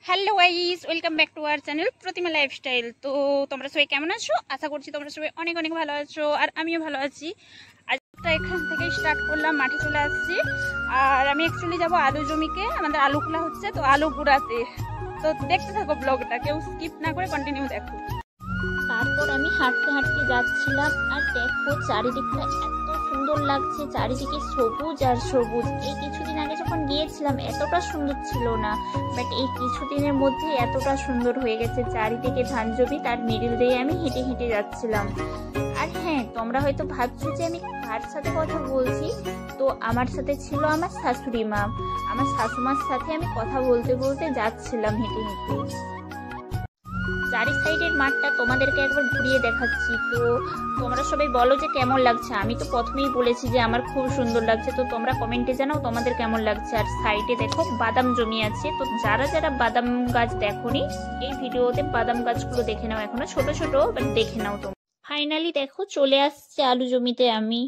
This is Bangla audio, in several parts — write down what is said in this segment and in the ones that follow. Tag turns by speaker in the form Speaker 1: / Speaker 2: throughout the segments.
Speaker 1: Hello guys, welcome back to our channel Pratima lifestyle. তো তোমরা সবাই কেমন আছো? আশা করছি তোমরা সবাই অনেক অনেক ভালো আছো, আর আমিও ভালো আছি। আজটা এখান থেকে স্টার্ট করলাম, মাঠে চলে আসছি। আর আমি অ্যাকচুয়ালি যাবো আলু জমিকে, আমাদের আলু খোলা হচ্ছে, তো আলু গুড়াতে। তো দেখতে থাকো ব্লগটা, কেউ স্কিপ না করে কন্টিনিউ দেখো।
Speaker 2: তারপর আমি হাঁটতে হাঁটতে যাচ্ছিলাম, আর দেখো চারিদিকটা এত সুন্দর লাগছে, চারিদিকে সবুজ আর সবুজ। এই কিছুদিন আগে যখন গিয়েছিলাম এতটা সুন্দর ছিল না, বাট এই কিছুদিনের মধ্যে এতটা সুন্দর হয়ে গেছে। চারিদিকে ধান জমি, তার মিডিল দিয়ে আমি হেঁটে হেঁটে যাচ্ছিলাম। আর হ্যাঁ, তোমরা হয়তো ভাবছো যে আমি কার সাথে কথা বলছি। তো আমার সাথে ছিল আমার শাশুড়ি মা। আমার শাশুমার সাথে আমি কথা বলতে বলতে যাচ্ছিলাম হেঁটে হেঁটে। চারি সাইডের মাঠটা তোমাদেরকে একবার ঘুরিয়ে দেখাচ্ছি। তো তোমরা সবাই বলো যে কেমন লাগছে। আমি তো প্রথমেই বলেছি যে আমার খুব সুন্দর লাগছে, তো তোমরা কমেন্টে জানাও তোমাদের কেমন লাগছে। আর সাইডে দেখো বাদাম জমি আছে, তো যারা যারা বাদাম গাছ দেখোনি এই ভিডিওতে বাদাম গাছগুলো দেখে নাও, এখনো ছোট ছোট, বাট দেখে নাও তোমরা। ফাইনালি দেখো চলে আসছে আলু জমিতে আমি।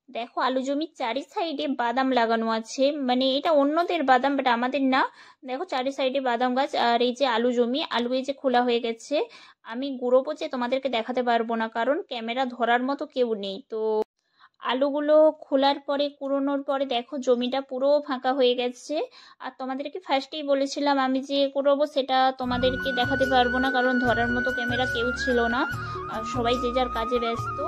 Speaker 2: দেখো আলু জমির চারি সাইডে বাদাম লাগানো আছে, মানে এটা অন্যদের বাদাম, বাট আমাদের না। দেখো চারি সাইডে বাদাম গাছ, আর এই যে আলু জমি, আলু এই যে খোলা হয়ে গেছে। আমি গুঁড়ো যে তোমাদেরকে দেখাতে পারবো না, কারণ ক্যামেরা ধরার মতো কেউ নেই। তো আলুগুলো খোলার পরে, কুড়োনোর পরে দেখো জমিটা পুরো ফাঁকা হয়ে গেছে। আর তোমাদেরকে ফার্স্টেই বলেছিলাম আমি যে কুড়োবো, সেটা তোমাদেরকে দেখাতে পারবো না, কারণ ধরার মতো ক্যামেরা কেউ ছিল না, আর সবাই যে যার কাজে ব্যস্ত।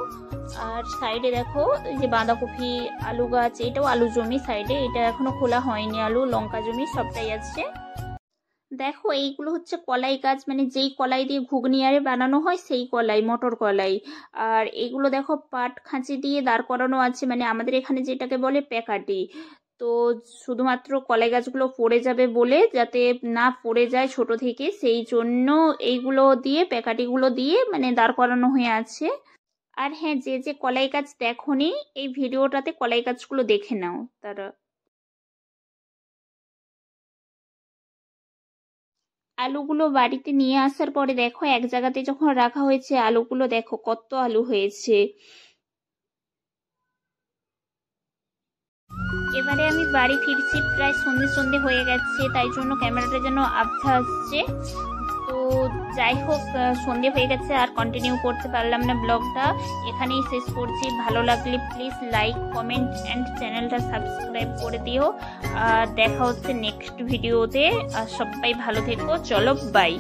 Speaker 2: আর সাইডে দেখো এই যে বাঁধাকপি, আলু গাছ, এটাও আলু জমি সাইডে, এটা এখনো খোলা হয়নি। আলু, লঙ্কা জমি সবটাই আছে। দেখো এইগুলো হচ্ছে কলাই গাছ, মানে যেই কলাই দিয়ে ঘুগনি আরে বানানো হয় সেই কলাই, মটর কলাই। আর এইগুলো দেখো পাট খাঁচি দিয়ে দাঁড় করানো আছে, মানে আমাদের এখানে যেটাকে বলে প্যাকাটি। তো শুধুমাত্র কলাই গাছগুলো পড়ে যাবে বলে, যাতে না পড়ে যায় ছোট থেকে, সেই জন্য এইগুলো দিয়ে, প্যাকাটিগুলো দিয়ে মানে দাঁড় করানো হয়ে আছে। আর হ্যাঁ, যে যে কলাই গাছ দেখোনি এই ভিডিওটাতে কলাই গাছগুলো দেখে নাও তারা। আলুগুলো বাড়িতে নিয়ে আসার পরে দেখো এক জায়গাতে যখন রাখা হয়েছে, আলুগুলো দেখো কত আলু হয়েছে। এবারে আমি বাড়ি ফিরছি, প্রায় সন্ধে সন্ধে হয়ে গেছে, তাই জন্য ক্যামেরাটা যেন আবছা আসছে। তো যাই হোক, সন্ধে হয়ে গেছে, আর কন্টিনিউ করতে পারলাম না ব্লগটা, এখানেই শেষ করছি। ভালো লাগলে প্লিজ লাইক, কমেন্ট অ্যান্ড চ্যানেলটা সাবস্ক্রাইব করে দিও। আর দেখা হচ্ছে নেক্সট ভিডিওতে। আর সবাই ভালো থেকো, চলো বাই।